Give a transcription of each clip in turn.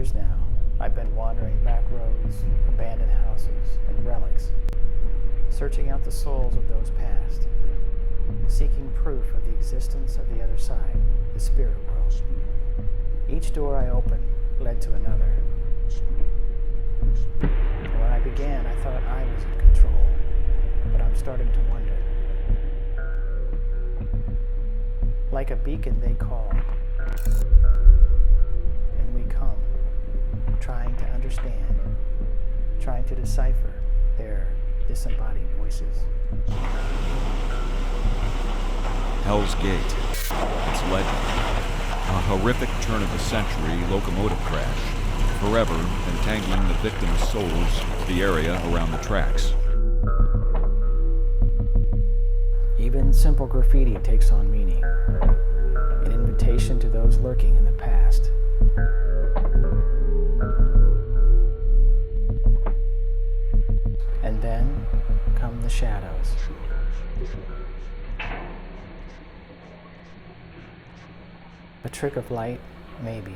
years now, I've been wandering back roads, abandoned houses, and relics, searching out the souls of those past, seeking proof of the existence of the other side, the spirit world. Each door I opened led to another. And when I began, I thought I was in control, but I'm starting to wonder. Like a beacon they call, and we come, trying to understand, trying to decipher their disembodied voices. Hell's Gate. It's legend. A horrific turn-of-the-century locomotive crash, forever entangling the victims' souls with the area around the tracks. Even simple graffiti takes on meaning, an invitation to those lurking in the past. And then come the shadows. A trick of light, maybe.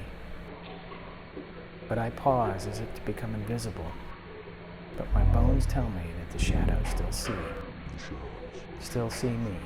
But I pause as if to become invisible. But my bones tell me that the shadows still see me.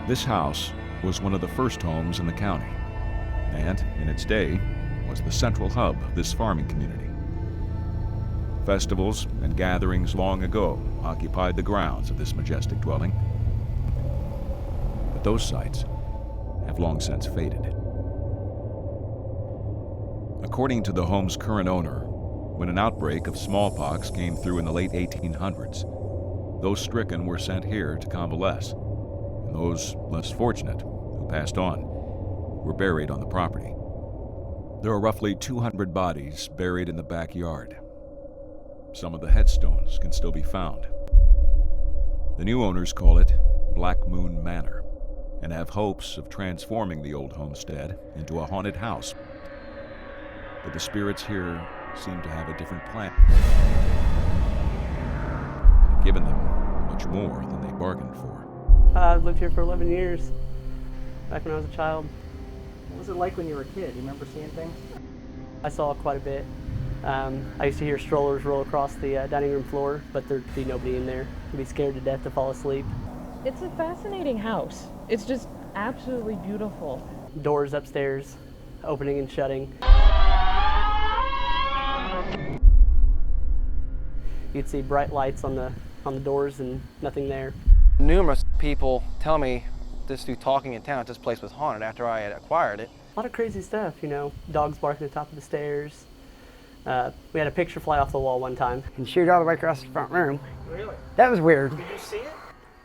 This house was one of the first homes in the county, and in its day was the central hub of this farming community. Festivals and gatherings long ago occupied the grounds of this majestic dwelling, but those sites have long since faded. According to the home's current owner, when an outbreak of smallpox came through in the late 1800s, Those stricken were sent here to convalesce, and those less fortunate, who passed on, were buried on the property. There are roughly 200 bodies buried in the backyard. Some of the headstones can still be found. The new owners call it Black Moon Manor and have hopes of transforming the old homestead into a haunted house. But the spirits here seem to have a different plan, and have given them much more than they bargained for. I've lived here for 11 years, back when I was a child. What was it like when you were a kid? Do you remember seeing things? I saw quite a bit. I used to hear strollers roll across the dining room floor, but there'd be nobody in there. I'd be scared to death to fall asleep. It's a fascinating house. It's just absolutely beautiful. Doors upstairs, opening and shutting. You'd see bright lights on the doors and nothing there. Numerous people tell me just through talking in town that this place was haunted after I had acquired it. A lot of crazy stuff, you know, dogs barking at the top of the stairs. We had a picture fly off the wall one time. And shoot all the way across the front room. Really? That was weird. Did you see it?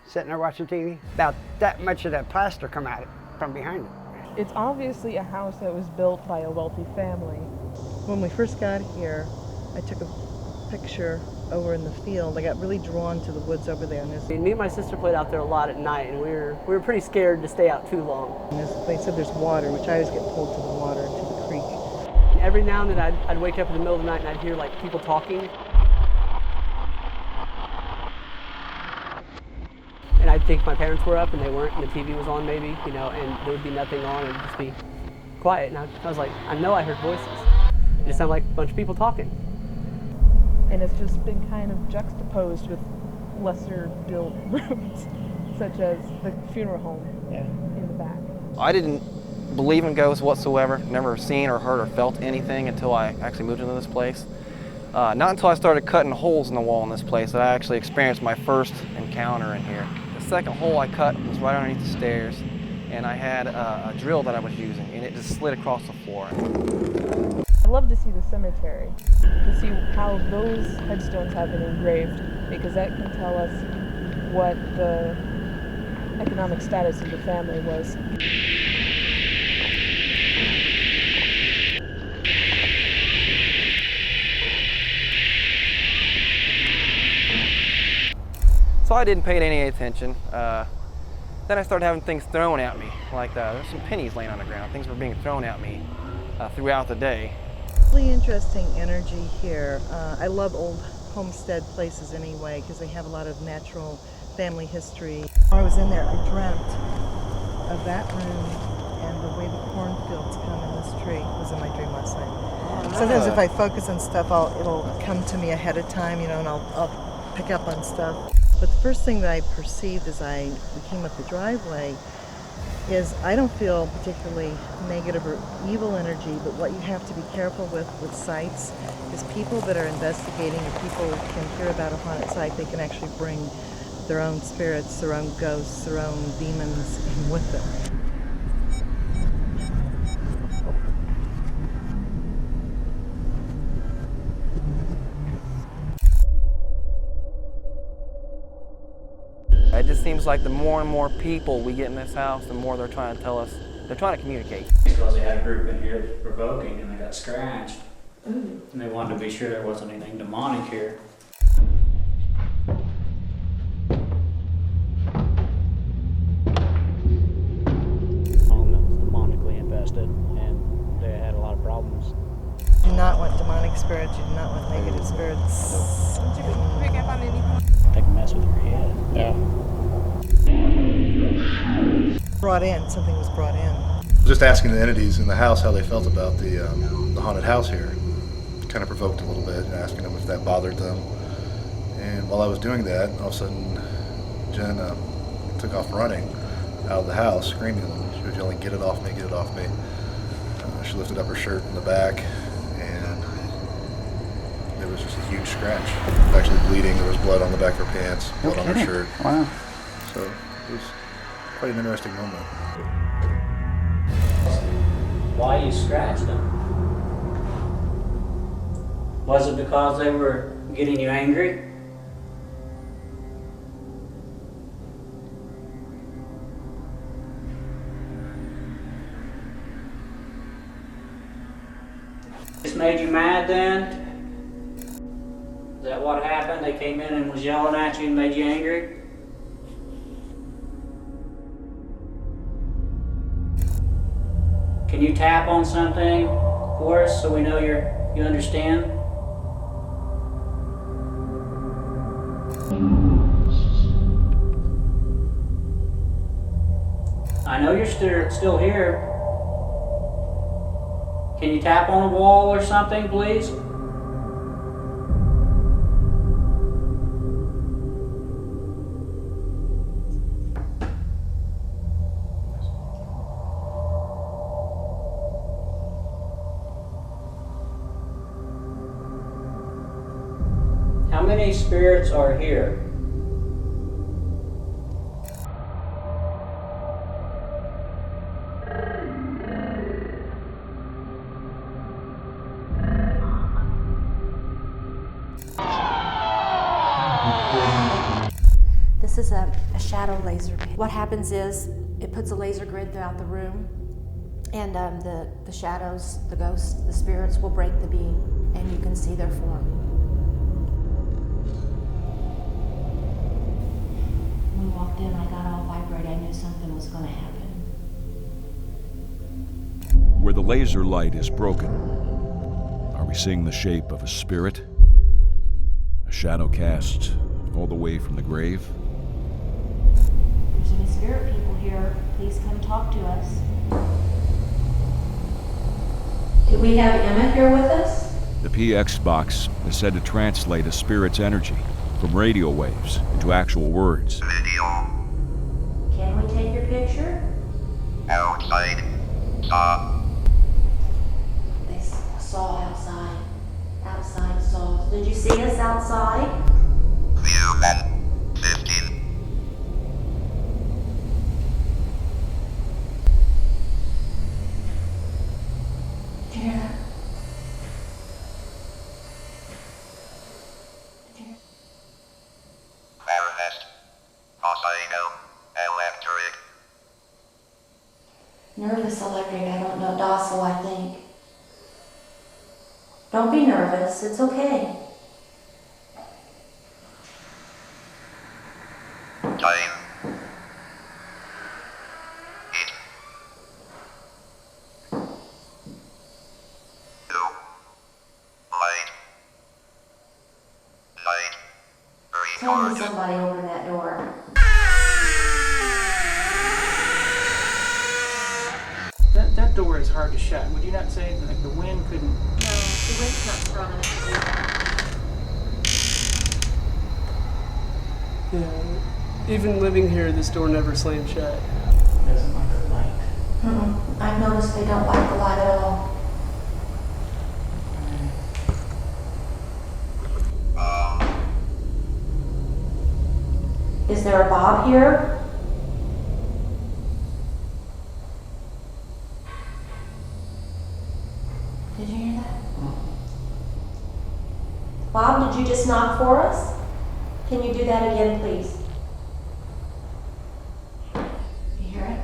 Sitting there watching TV, about that much of that plaster come out from behind it. It's obviously a house that was built by a wealthy family. When we first got here, I took a picture over in the field. I got really drawn to the woods over there. And Me and my sister played out there a lot at night, and we were pretty scared to stay out too long. they said there's water, which I always get pulled to the water, to the creek. Every now and then I'd wake up in the middle of the night and I'd hear like people talking. And I'd think my parents were up and they weren't, and the TV was on maybe, you know, and there would be nothing on, and it'd just be quiet. And I was like, I know I heard voices. It just sounded like a bunch of people talking. And it's just been kind of juxtaposed with lesser built rooms, such as the funeral home in the back. I didn't believe in ghosts whatsoever, never seen or heard or felt anything until I actually moved into this place. Not until I started cutting holes in the wall in this place that I actually experienced my first encounter in here. The second hole I cut was right underneath the stairs, and I had a drill that I was using, and it just slid across the floor. I'd love to see the cemetery, to see how those headstones have been engraved, because that can tell us what the economic status of the family was. So I didn't pay it any attention. Then I started having things thrown at me, like there's some pennies laying on the ground. Things were being thrown at me throughout the day. Really interesting energy here. I love old homestead places anyway, because they have a lot of natural family history. When I was in there, I dreamt of that room and the way the cornfields come in this tree was in my dream last night. Sometimes if I focus on stuff, it'll come to me ahead of time, you know, and I'll pick up on stuff. But the first thing that I perceived as we came up the driveway is I don't feel particularly negative or evil energy, but what you have to be careful with sites is people that are investigating, or people can hear about a haunted site, they can actually bring their own spirits, their own ghosts, their own demons with them. It just seems like the more and more people we get in this house, the more they're trying to tell us, they're trying to communicate. Because they had a group in here that was provoking and they got scratched. And they wanted to be sure there wasn't anything demonic here. Home that was demonically infested, and they had a lot of problems. You do not want demonic spirits, you do not want negative spirits. Did you pick up on anything? They can mess with your head. Yeah. Something was brought in. Just asking the entities in the house how they felt about the haunted house here. Kind of provoked a little bit, asking them if that bothered them. And while I was doing that, all of a sudden, Jen took off running out of the house, screaming. She was yelling, "Get it off me, get it off me." She lifted up her shirt in the back, and there was just a huge scratch. It was actually bleeding. There was blood on the back of her pants, blood on her shirt. Wow. So it was quite an interesting moment. Why you scratched them? Was it because they were getting you angry? made you mad then? Is that what happened? They came in and was yelling at you and made you angry? Can you tap on something for us so we know you understand? I know you're still here. Can you tap on a wall or something, please? How many spirits are here? This is a shadow laser. What happens is it puts a laser grid throughout the room, and the shadows, the ghosts, the spirits will break the beam, and you can see their form. When we walked in, I got all vibrate. I knew something was going to happen. Where the laser light is broken, are we seeing the shape of a spirit? A shadow cast all the way from the grave? If there's any spirit people here, please come talk to us. Do we have Emma here with us? The PX box is said to translate a spirit's energy from radio waves into actual words. Can we take your picture? Outside. They saw outside. Outside saw. Did you see us outside? View at 15. Did you hear that? Rarest. Oscillator. Electric. Nervous electric, I don't know. Docile, I think. Don't be nervous. It's okay. Time. It. Two. Light. Tell me Recharge. somebody open that door. That door is hard to shut. Would you not say that the wind couldn't? No, the wind's not strong enough to do that. Yeah. Even living here, this door never slammed shut. Doesn't like the light. I've noticed they don't like the light at all. Is there a Bob here? Did you hear that? Bob, did you just knock for us? Can you do that again, please? You hear it?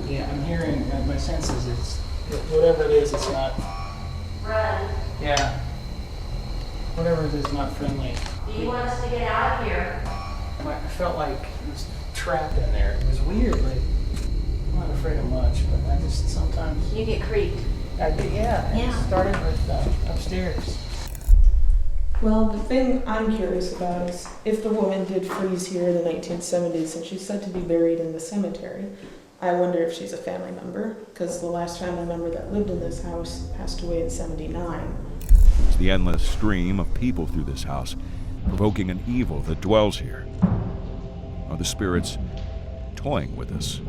Yeah, I'm hearing. My senses. It's whatever it is. It's not. Run. Yeah. Whatever it is, not friendly. Do you want us to get out of here? I felt like it was trapped in there. It was weird. Like I'm not afraid of much, but I just sometimes. You get creeped. I did, yeah. Yeah. It started with upstairs. Well, the thing I'm curious about is if the woman did freeze here in the 1970s and she's said to be buried in the cemetery, I wonder if she's a family member, because the last family member that lived in this house passed away in '79. It's the endless stream of people through this house, provoking an evil that dwells here. Are the spirits toying with us?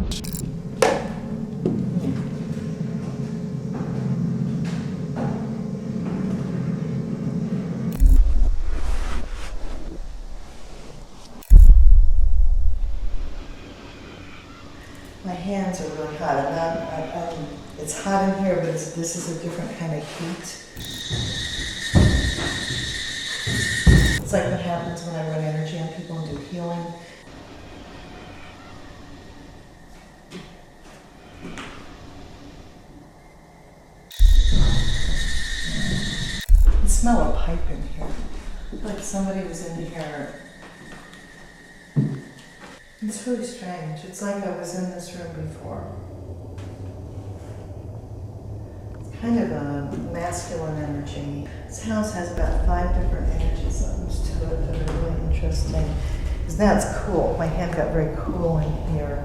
My hands are really hot. It's hot in here, but this is a different kind of heat. It's like what happens when I run energy on people and do healing. smell a pipe in here. I feel like somebody was in here. It's really strange. It's like I was in this room before. It's kind of a masculine energy. This house has about 5 different energy zones to it that are really interesting. Because now it's cool. My hand got very cool in here.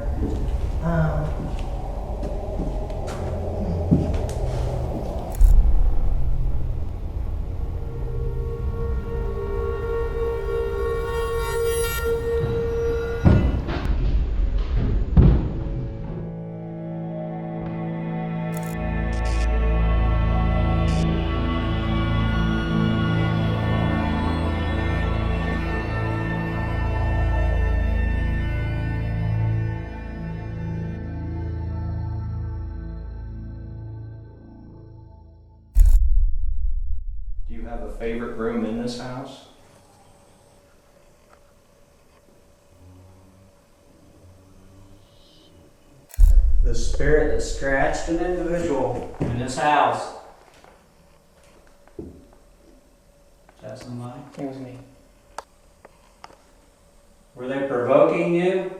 Do you have a favorite room in this house? The spirit that scratched an individual in this house. Is that somebody? It was me. Were they provoking you?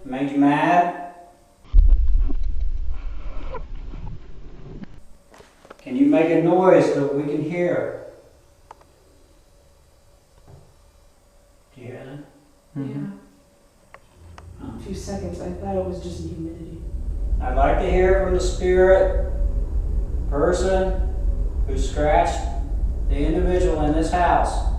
Made you mad? Can you make a noise so we can hear? Do you hear that? Yeah. A few seconds, I thought it was just humidity. I'd like to hear from the spirit person who scratched the individual in this house.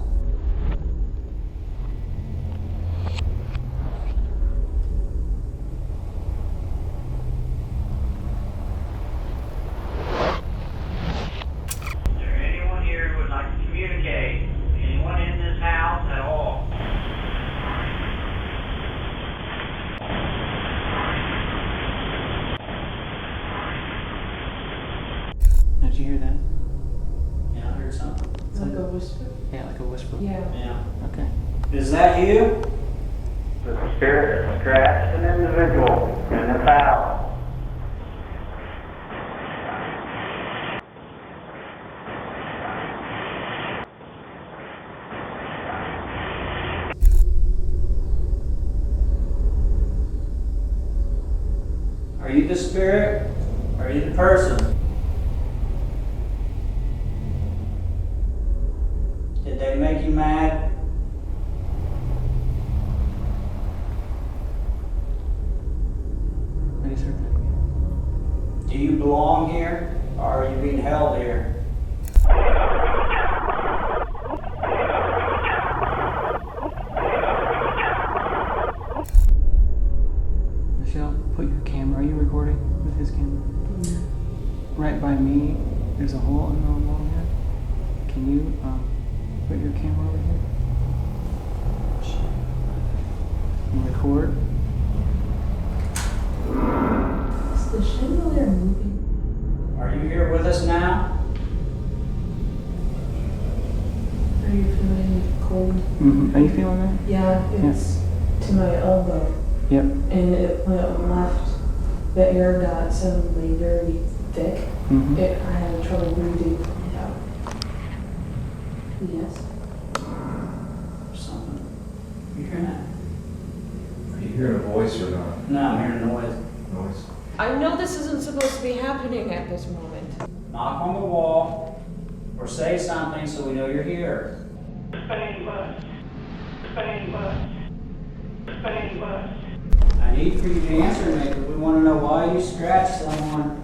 Is there anyone here who would like to communicate? Anyone in this house at all? Did you hear that? Yeah, I heard something. Like a whisper? Yeah, like a whisper. Yeah. Yeah. Okay. Is that you? The spirit that scratched an individual in this house. Are you the spirit? Are you the person? Did they make you mad? I just heard that again. Do you belong here, or are you being held here? Michelle, put your camera. Are you recording with his camera? Yeah. Right by me, there's a hole in the wall here. Can you put your camera over here? And record. Is the chandelier moving? Are you here with us now? Are you feeling cold? Mm-hmm. Are you feeling that? Yeah, it's to my elbow. Yep. And it went left. The air got suddenly very thick. Mm-hmm. I had trouble breathing it out. Yes. Something. You hearing that? Are you hearing a voice or not? No, I'm hearing a noise. Noise. I know this isn't supposed to be happening at this moment. Knock on the wall, or say something so we know you're here. I need for you to answer me because we want to know why you scratched someone.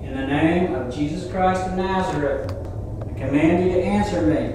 In the name of Jesus Christ of Nazareth, I command you to answer me.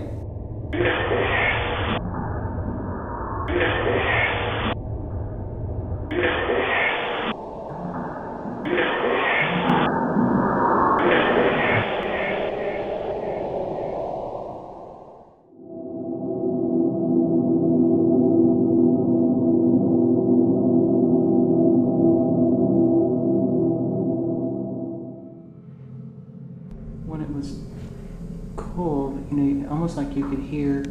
you know, almost like you could hear,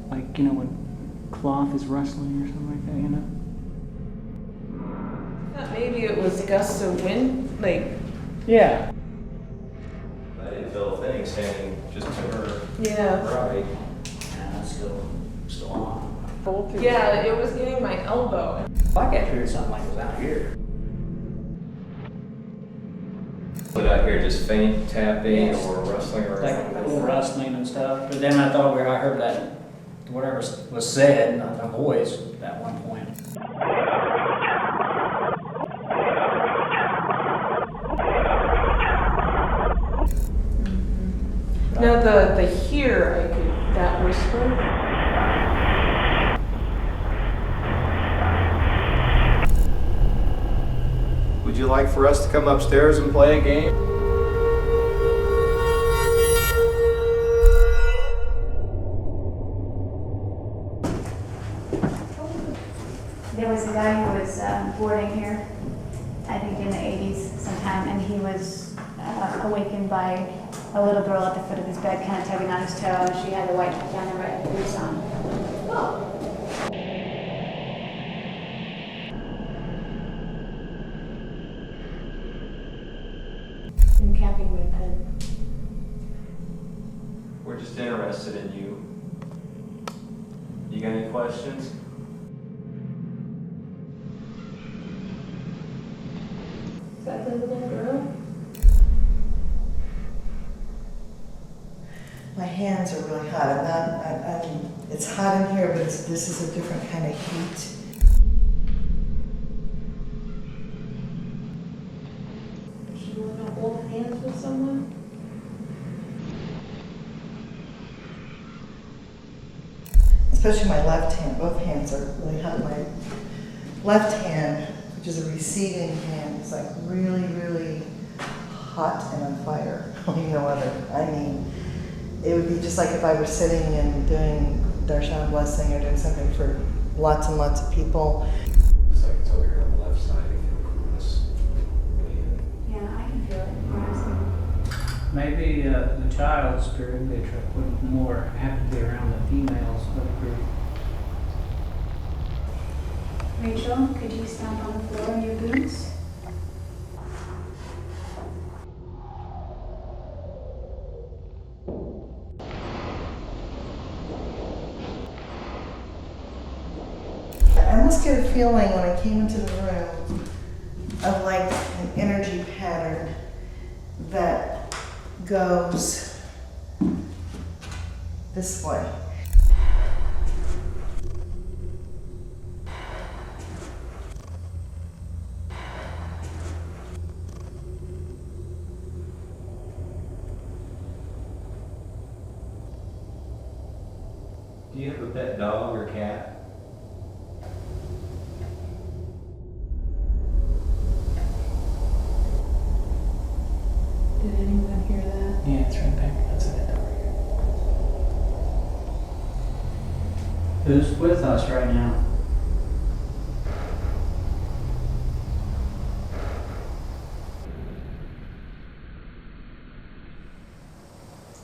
like, you know, when cloth is rustling or something like that, you know? I thought maybe it was gusts of wind, like. Yeah. I didn't feel a thing standing just to her Yeah. right. Yeah, that's still on. Yeah, it was getting my elbow. I kept hearing something like it was out here. What out here, just faint tapping Yes. or rustling or Like anything? a little rustling and stuff. But then I thought I heard that whatever was said, a voice at one point. No, the here, I could, that whisper. Would you like for us to come upstairs and play a game? There was a guy who was boarding here, I think in the 80s sometime, and he was awakened by a little girl at the foot of his bed, kind of tugging on his toe, and she had a white pajama right boots on. Oh. I'm capping my pen. We're just interested in you. You got any questions? Is that the little girl? My hands are really hot. It's hot in here, but this is a different kind of heat. Does she want to hold hands with someone? Especially my left hand. Both hands are really hot. My left hand, which is a receiving hand, is like really, really hot and on fire. Like no other. I mean, it would be just like if I were sitting and doing Darshan Blessing or doing something for lots and lots of people. Looks like it's over here on the left side if you look from this way in. Yeah, I can feel it. Maybe the child spirit would more have to be around the females of the group. Rachel, could you stomp on the floor in your boots? I almost get a feeling when I came into the room of like an energy pattern that goes this way. Do you have a pet dog or cat? Did anyone hear that? Yeah, it's right back outside that door here. Who's with us right now?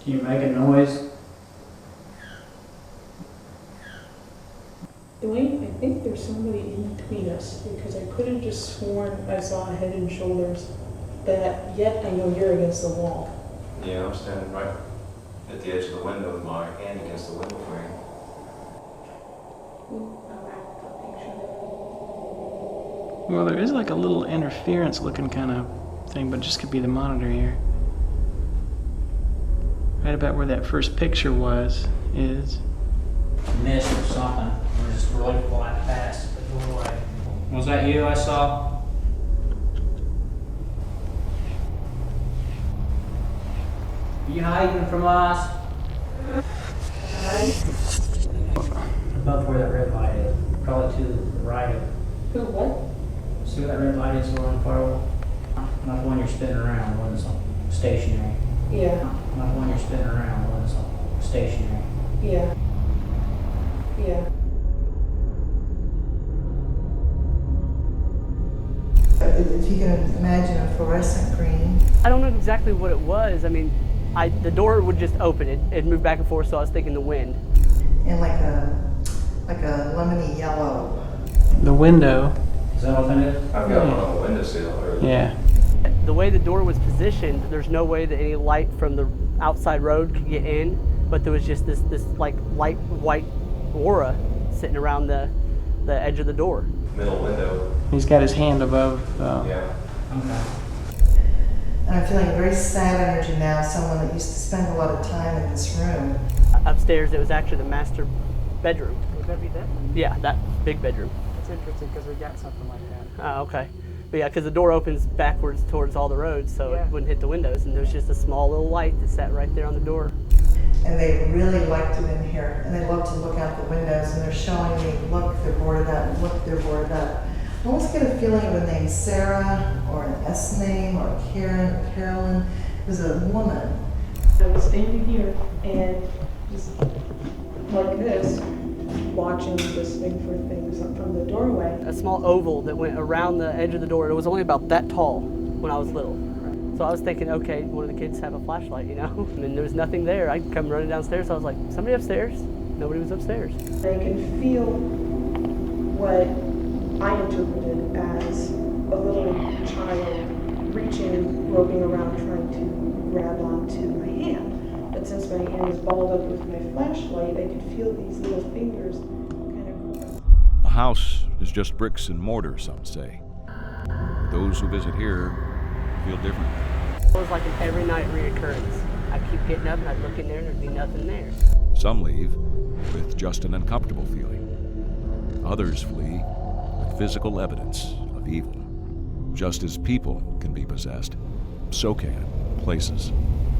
Can you make a noise? Dwayne, I think there's somebody in between us because I could have just sworn I saw a head and shoulders, but yet I know you're against the wall. Yeah, I'm standing right at the edge of the window with my hand against the window frame. Well, there is like a little interference looking kind of thing, but it just could be the monitor here. Right about where that first picture is. Mist or something. We're just really flying past the doorway. Was that you I saw? Are you hiding from us? Above where that red light is. Probably to the right of it. Who, what? See where that red light is over on firewall? Not the one you're spinning around, the one that's stationary. Yeah. Not the one you're spinning around, the one that's stationary. Yeah. Yeah. If you can imagine a fluorescent green. I don't know exactly what it was. I mean, The door would just open. It'd move back and forth, so I was thinking the wind. And like a lemony yellow. The window. Is that what that is? I've got one on the windowsill. Yeah. The way the door was positioned, there's no way that any light from the outside road could get in, but there was just this like light white aura sitting around the edge of the door. Middle window. He's got his hand above. Yeah. Okay. And I'm feeling very sad energy now, someone that used to spend a lot of time in this room. Upstairs, it was actually the master bedroom. Would that be that? Yeah, that big bedroom. That's interesting because we got something like that. Oh, okay. But yeah, because the door opens backwards towards all the roads, so it wouldn't hit the windows, and there's just a small little light that sat right there on the door. And they really liked it in here, and they love to look out the windows, and they're showing me, look, they're boarded up, look, they're boarded up. I almost get a feeling of a name Sarah, or an S name, or Karen, or Carolyn. It was a woman. I was standing here and just like this, watching, listening for things from the doorway. A small oval that went around the edge of the door. It was only about that tall when I was little. So I was thinking, okay, one of the kids have a flashlight, you know? And there was nothing there. I'd come running downstairs. I was like, somebody upstairs? Nobody was upstairs. I can feel what I interpreted as a little child reaching, groping around, trying to grab onto my hand. But since my hand is balled up with my flashlight, I could feel these little fingers kind of... The house is just bricks and mortar, some say. Those who visit here feel different. It was like an every night reoccurrence. I'd keep getting up and I'd look in there and there'd be nothing there. Some leave with just an uncomfortable feeling. Others flee with physical evidence of evil. Just as people can be possessed, so can places.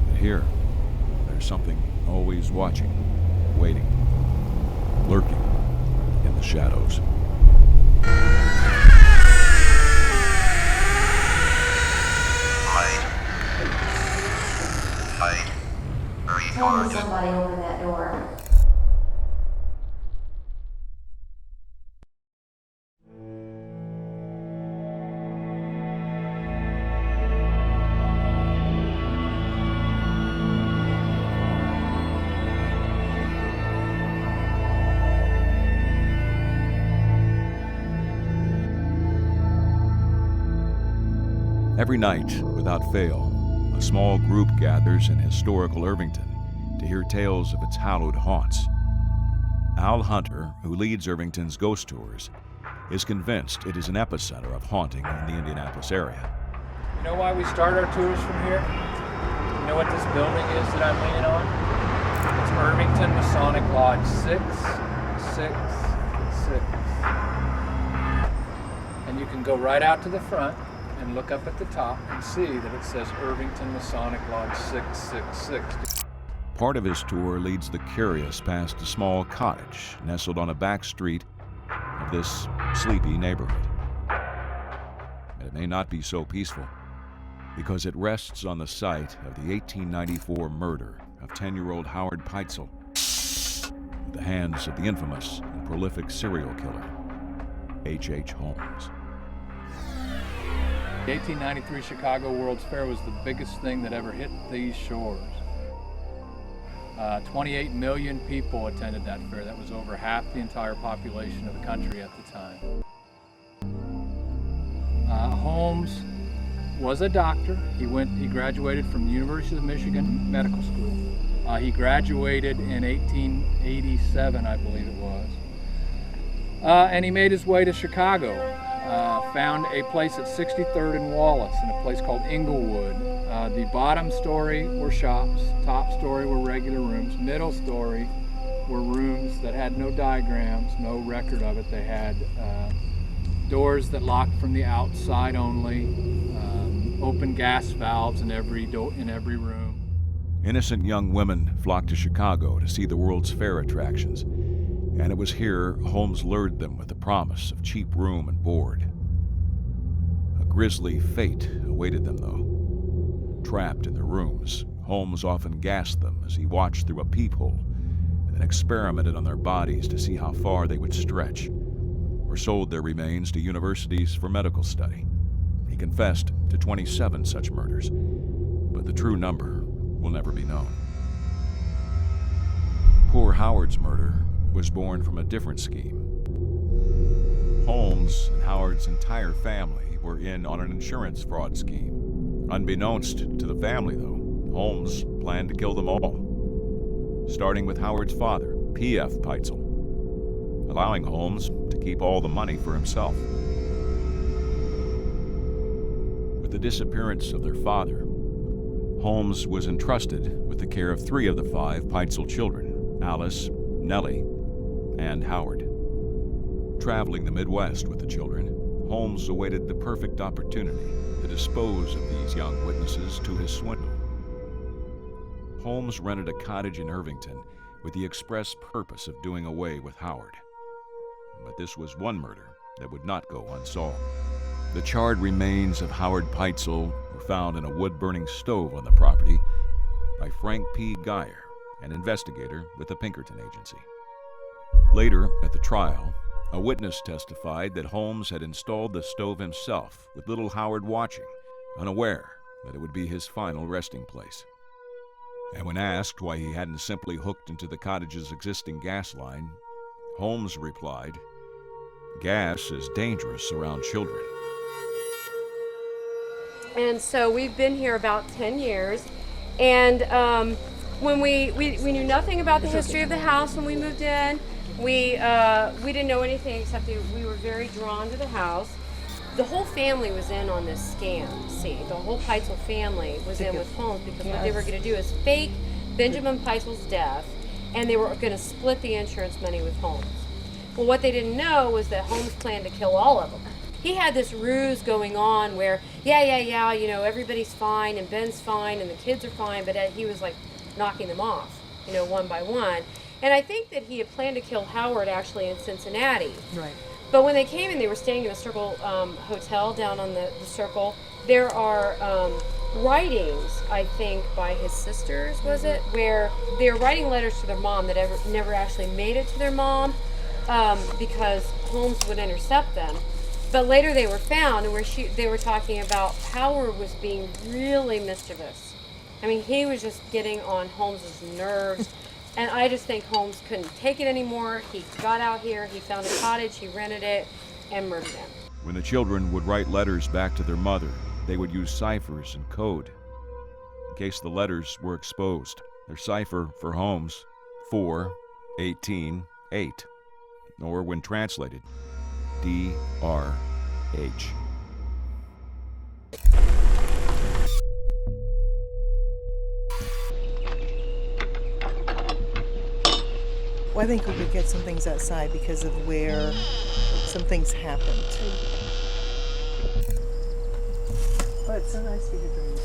And here, there's something always watching, waiting, lurking in the shadows. Tell me somebody open that door. Every night, without fail, a small group gathers in historical Irvington to hear tales of its hallowed haunts. Al Hunter, who leads Irvington's ghost tours, is convinced it is an epicenter of haunting in the Indianapolis area. You know why we start our tours from here? You know what this building is that I'm leaning on? It's Irvington Masonic Lodge 666. And you can go right out to the front and look up at the top and see that it says Irvington Masonic Lodge 666. Part of his tour leads the curious past a small cottage nestled on a back street of this sleepy neighborhood. And it may not be so peaceful because it rests on the site of the 1894 murder of 10-year-old Howard Peitzel at the hands of the infamous and prolific serial killer, HH Holmes. The 1893 Chicago World's Fair was the biggest thing that ever hit these shores. 28 million people attended that fair. That was over half the entire population of the country at the time. Holmes was a doctor. He graduated from the University of Michigan Medical School. He graduated in 1887, I believe it was. And he made his way to Chicago. Found a place at 63rd and Wallace in a place called Inglewood. The bottom story were shops, top story were regular rooms, middle story were rooms that had no diagrams, no record of it. They had doors that locked from the outside only, open gas valves in every room. Innocent young women flocked to Chicago to see the World's Fair attractions, and it was here Holmes lured them with the promise of cheap room and board. A grisly fate awaited them, though. Trapped in their rooms, Holmes often gassed them as he watched through a peephole and then experimented on their bodies to see how far they would stretch, or sold their remains to universities for medical study. He confessed to 27 such murders, but the true number will never be known. Poor Howard's murder was born from a different scheme. Holmes and Howard's entire family were in on an insurance fraud scheme. Unbeknownst to the family, though, Holmes planned to kill them all, starting with Howard's father, P.F. Peitzel, allowing Holmes to keep all the money for himself. With the disappearance of their father, Holmes was entrusted with the care of 3 of the 5 Peitzel children, Alice, Nellie, and Howard. Traveling the Midwest with the children, Holmes awaited the perfect opportunity to dispose of these young witnesses to his swindle. Holmes rented a cottage in Irvington with the express purpose of doing away with Howard. But this was one murder that would not go unsolved. The charred remains of Howard Peitzel were found in a wood-burning stove on the property by Frank P. Geyer, an investigator with the Pinkerton Agency. Later, at the trial, a witness testified that Holmes had installed the stove himself, with little Howard watching, unaware that it would be his final resting place. And when asked why he hadn't simply hooked into the cottage's existing gas line, Holmes replied, "Gas is dangerous around children." And so we've been here about 10 years, and when we knew nothing about the history of the house when we moved in. We didn't know anything except that we were very drawn to the house. The whole family was in on this scam. See, the whole Peitzel family was in with Holmes because what they were going to do is fake Benjamin Peitzel's death, and they were going to split the insurance money with Holmes. Well, what they didn't know was that Holmes planned to kill all of them. He had this ruse going on where, you know, everybody's fine and Ben's fine and the kids are fine, but he was like knocking them off, you know, one by one. And I think that he had planned to kill Howard actually in Cincinnati. Right. But when they came in, they were staying in a Circle hotel down on the Circle. There are writings, I think, by his sisters, was it? Where they were writing letters to their mom that never actually made it to their mom because Holmes would intercept them. But later they were found, and they were talking about Howard was being really mischievous. I mean, he was just getting on Holmes's nerves. And I just think Holmes couldn't take it anymore. He got out here, he found a cottage, he rented it, and murdered him. When the children would write letters back to their mother, they would use ciphers and code. In case the letters were exposed, their cipher for Holmes, 4-18-8, or when translated, DRH. Well, I think we could get some things outside because of where some things happened. Oh, it's so nice to hear dreams.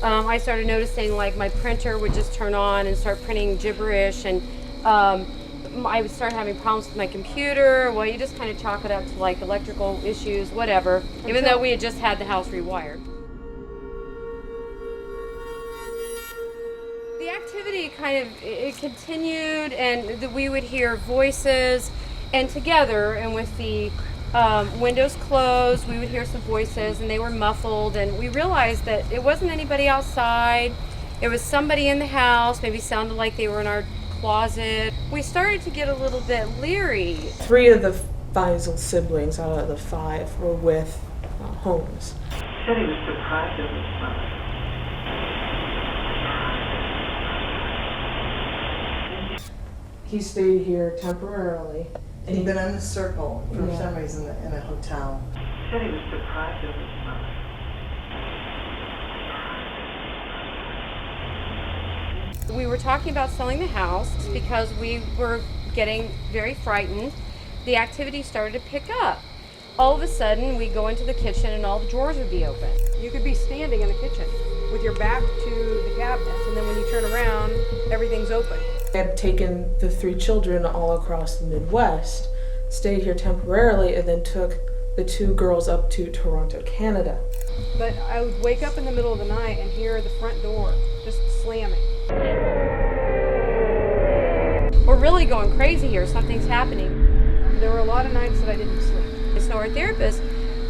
I started noticing like my printer would just turn on and start printing gibberish, and I would start having problems with my computer. Well, you just kind of chalk it up to like electrical issues, whatever, even though we had just had the house rewired. The activity it continued, and we would hear voices, and together, and with the windows closed, we would hear some voices, and they were muffled, and we realized that it wasn't anybody outside. It was somebody in the house, maybe sounded like they were in our closet. We started to get a little bit leery. 3 of the Peitzel siblings out of the 5 were with Holmes. He said he was deprived of his mother. He stayed here temporarily. He'd been in the Circle for some reason in a hotel. He said he was deprived of his mother. We were talking about selling the house because we were getting very frightened. The activity started to pick up. All of a sudden, we go into the kitchen and all the drawers would be open. You could be standing in the kitchen with your back to the cabinets, and then when you turn around, everything's open. They had taken the 3 children all across the Midwest, stayed here temporarily, and then took the 2 girls up to Toronto, Canada. But I would wake up in the middle of the night and hear the front door just slamming. We're really going crazy here. Something's happening. There were a lot of nights that I didn't sleep. As so our therapist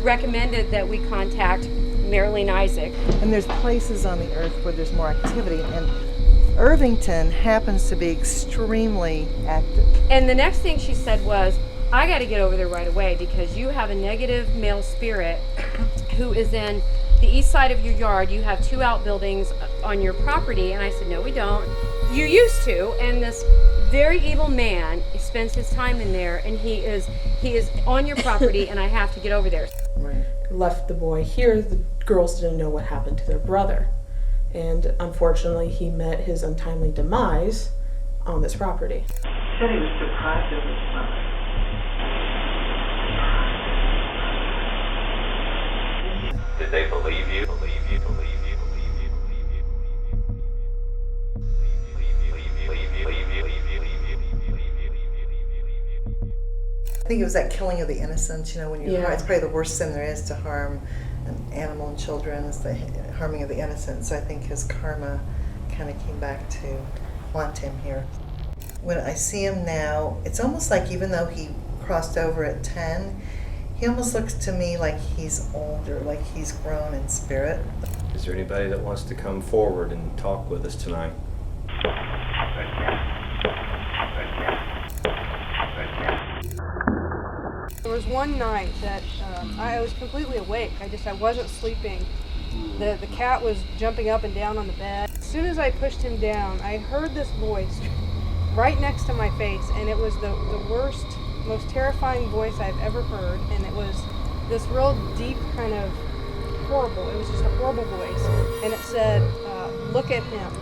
recommended that we contact Marilyn Isaac. And there's places on the earth where there's more activity, and Irvington happens to be extremely active. And the next thing she said was, I got to get over there right away because you have a negative male spirit who is in the east side of your yard. You have 2 outbuildings on your property. And I said, no, we don't. You used to. And this very evil man spends his time in there, and he is on your property, and I have to get over there. Right. Left the boy here. The girls didn't know what happened to their brother. And unfortunately, he met his untimely demise on this property. He said he was deprived of his mother. Did they believe you? I think it was that killing of the innocents, when you it's probably the worst sin there is to harm an animal and children, is the harming of the innocent. So I think his karma kind of came back to haunt him here. When I see him now, it's almost like even though he crossed over at 10, he almost looks to me like he's older, like he's grown in spirit. Is there anybody that wants to come forward and talk with us tonight? There was one night that I was completely awake. I wasn't sleeping. The cat was jumping up and down on the bed. As soon as I pushed him down, I heard this voice right next to my face, and it was the worst, most terrifying voice I've ever heard, and it was this real deep kind of horrible. It was just a horrible voice, and it said, "Look at him."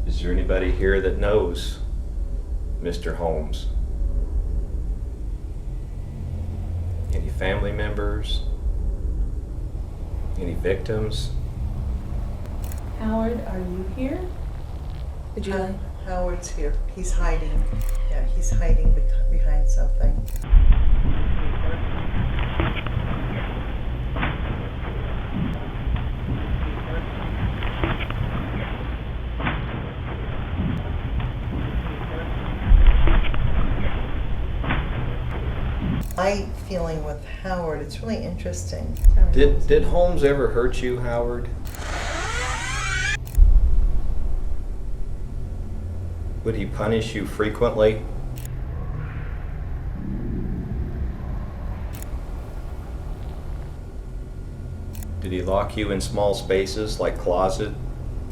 Is there anybody here that knows Mr. Holmes? Any family members? Any victims? Howard, are you here? Did you? Howard's here. He's hiding. Yeah, he's hiding behind something. My feeling with Howard, it's really interesting. Did Holmes ever hurt you, Howard? Would he punish you frequently? Did he lock you in small spaces like closet?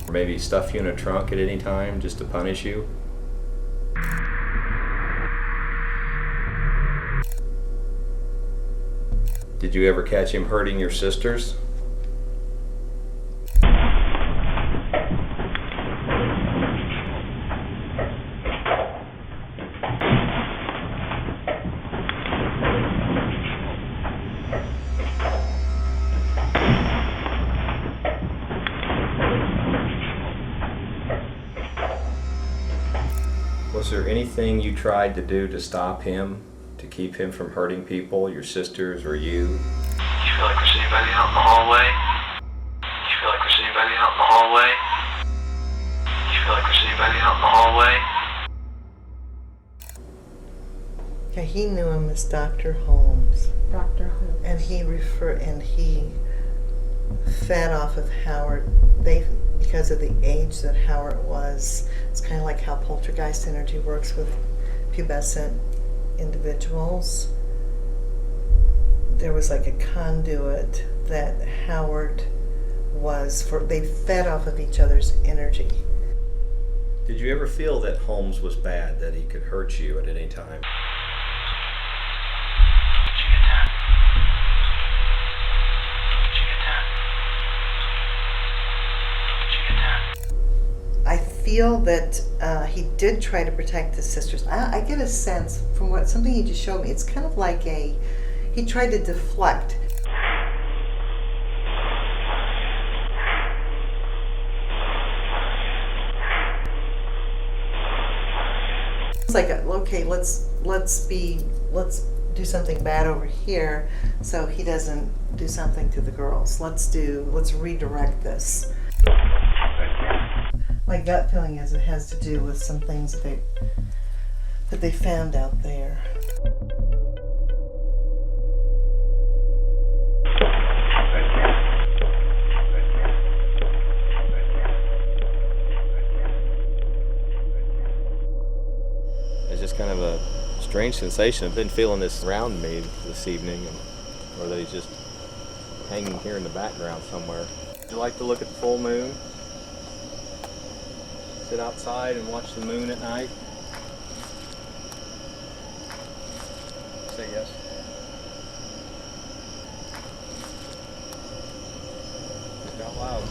Or maybe stuff you in a trunk at any time just to punish you? Did you ever catch him hurting your sisters? Was there anything you tried to do to stop him? To keep him from hurting people, your sisters or you? You feel like there's anybody out in the hallway? You feel like there's anybody out in the hallway? You feel like there's anybody out in the hallway? Yeah, he knew him as Dr. Holmes. Dr. Holmes. And he fed off of Howard. Because of the age that Howard was, it's kind of like how poltergeist energy works with pubescent individuals. There was like a conduit that Howard was for. They fed off of each other's energy. Did you ever feel that Holmes was bad, that he could hurt you at any time? I feel that he did try to protect his sisters. I get a sense from something he just showed me. It's kind of like he tried to deflect. It's like, okay, let's do something bad over here, so he doesn't do something to the girls. Let's redirect this. My gut feeling is it has to do with some things that they found out there. It's just kind of a strange sensation. I've been feeling this around me this evening, or that he's just hanging here in the background somewhere. Would you like to look at the full moon? Sit outside and watch the moon at night? Say yes. Just out loud.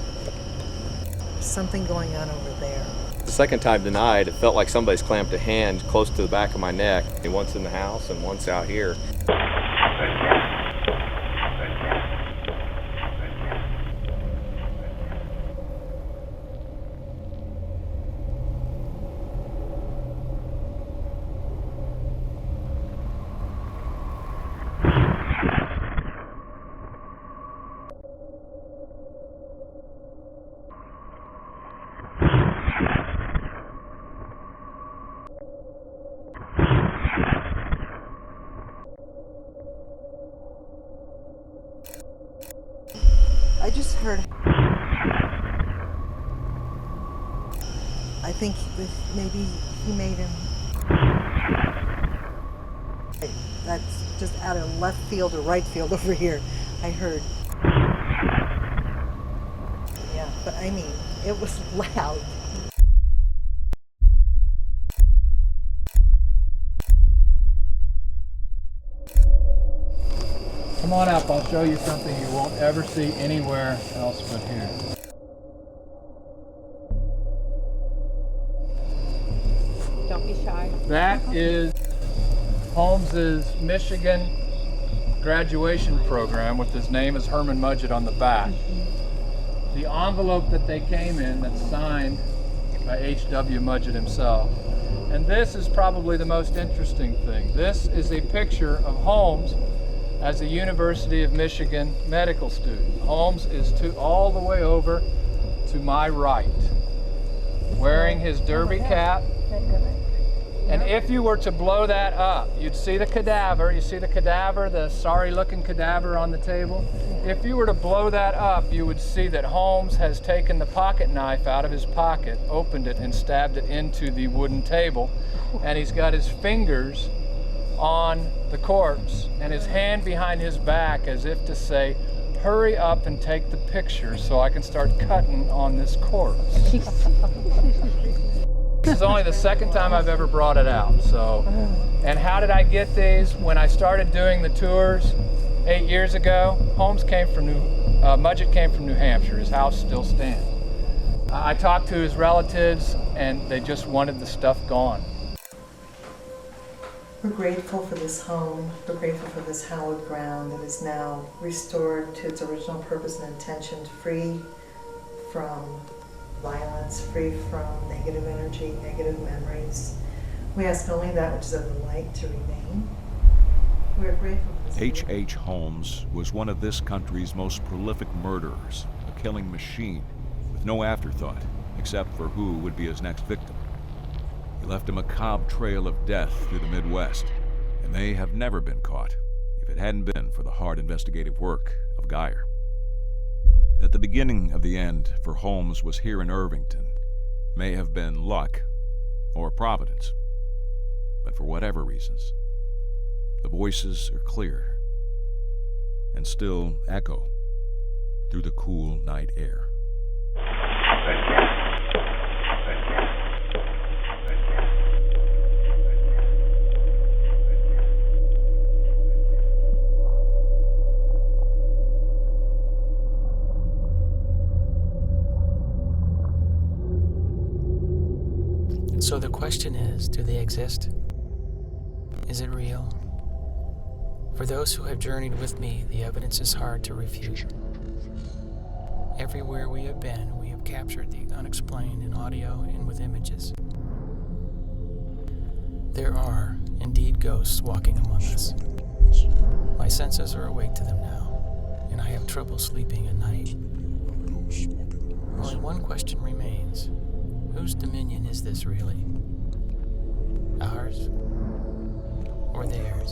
There's something going on over there. The second time tonight, it felt like somebody's clamped a hand close to the back of my neck. Once in the house and once out here. I just heard. I think maybe he made him. That's just out of left field or right field over here. I heard. Yeah, but I mean, it was loud. Come on up, I'll show you something you won't ever see anywhere else but here. Don't be shy. That is Holmes's Michigan graduation program with his name as Herman Mudgett on the back. The envelope that they came in that's signed by H.W. Mudgett himself. And this is probably the most interesting thing. This is a picture of Holmes as a University of Michigan medical student. Holmes is all the way over to my right, wearing his derby cap. And if you were to blow that up, you'd see the cadaver. You see the cadaver, the sorry-looking cadaver on the table? If you were to blow that up, you would see that Holmes has taken the pocket knife out of his pocket, opened it, and stabbed it into the wooden table. And he's got his fingers on the corpse and his hand behind his back as if to say, hurry up and take the picture so I can start cutting on this corpse. This is only the second time I've ever brought it out. So, and how did I get these? When I started doing the tours 8 years ago, Mudgett came from New Hampshire. His house still stands. I talked to his relatives and they just wanted the stuff gone. We're grateful for this home. We're grateful for this hallowed ground that is now restored to its original purpose and intention, free from violence, free from negative energy, negative memories. We ask only that which is of the light to remain. We're grateful for this. HH Holmes was one of this country's most prolific murderers, a killing machine with no afterthought except for who would be his next victim. He left a macabre trail of death through the Midwest, and may have never been caught if it hadn't been for the hard investigative work of Geyer. That the beginning of the end for Holmes was here in Irvington may have been luck or providence, but for whatever reasons, the voices are clear and still echo through the cool night air. So the question is, do they exist? Is it real? For those who have journeyed with me, the evidence is hard to refute. Everywhere we have been, we have captured the unexplained in audio and with images. There are, indeed, ghosts walking among us. My senses are awake to them now, and I have trouble sleeping at night. Only one question remains. Whose dominion is this really? Ours or theirs?